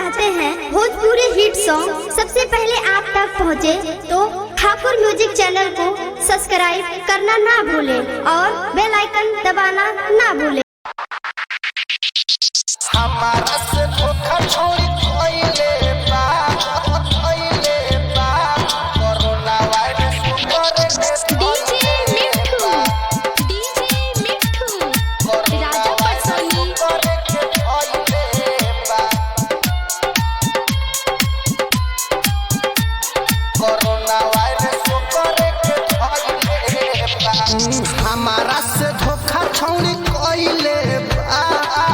चाहते हैं Bhojpuri hit song सबसे पहले आप तक पहुंचे, तो ठाकुर म्यूजिक चैनल को सब्सक्राइब करना ना भूलें और बेल आइकन दबाना ना भूलें। हमारा से धोखा छोड़ी कोइले बा कोरोना वायरस करे डीजे मिठू राजा पटसोनी कोरोना वायरस करे हमारा से धोखा छोड़ी कोइले बा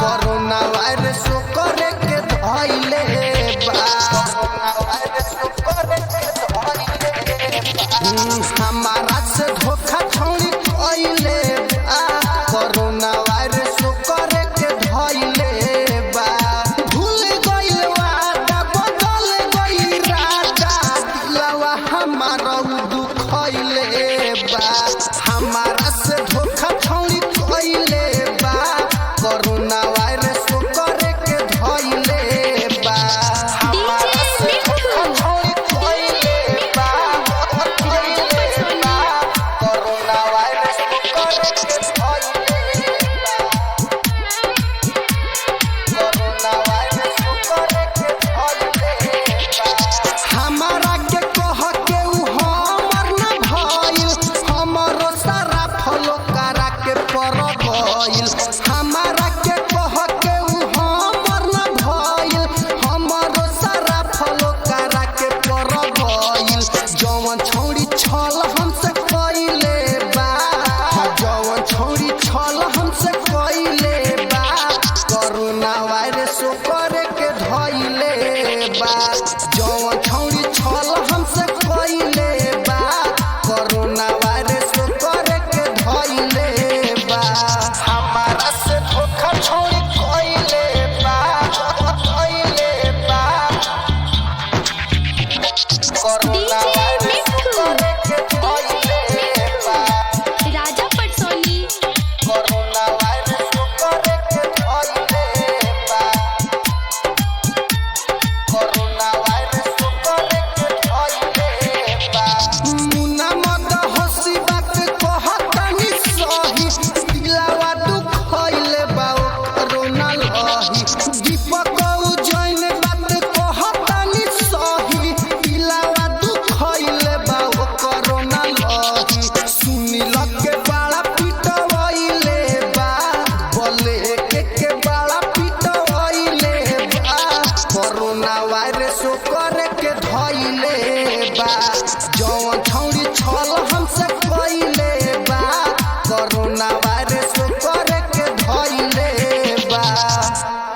कोरोना वायरस करे के धइले बा हमारा से धोखा छोड़ी कोइले बा कोरोना वायरस करे के धइले बा भूल गइल वादा बदल गइल राजा दिलवा हमारा दुखइले बा हमारा से धोखा छोड़ी कोइले बा कोरोना वायरस करे के धइले बा हमारा से धोखा छोड़ी कोइले बा कोरोना वायरस करे के धइले बा कोरोना वायरस करे के धइले बा हमारा के कह के उ हमर न भइल हमरो सारा फलो करा के पर गइल हमारा के कह के उ हमर न भइल हमरो सारा फलो करा के पर गइल जवन छोड़ी छल हमसे कइले बा जवन छोड़ी छल हमसे कइले बा कोरोना वायरस करे के धइले बा जवन छोड़ी छल हमसे कइले बा कोरोना वायरस करे के धइले बा हमारा से धोखा छोड़ी कइले बा कोरोना वायरस करे के धइले बा राजा पटसोनी कोरोना वायरस करे के धइले बा कोरोना वायरस करे के धइले बा मुन्ना मत हंसी बात कहतनी सही दिलवा दुखइले बा कोरोना लही दीपक उजैन बात कहतनी सही दिलवा दुखइले बा कोरोना लही सुनिल के बाला पिटवइले बा बोले के बाला पिटवइले बा कोरोना वायरस करे के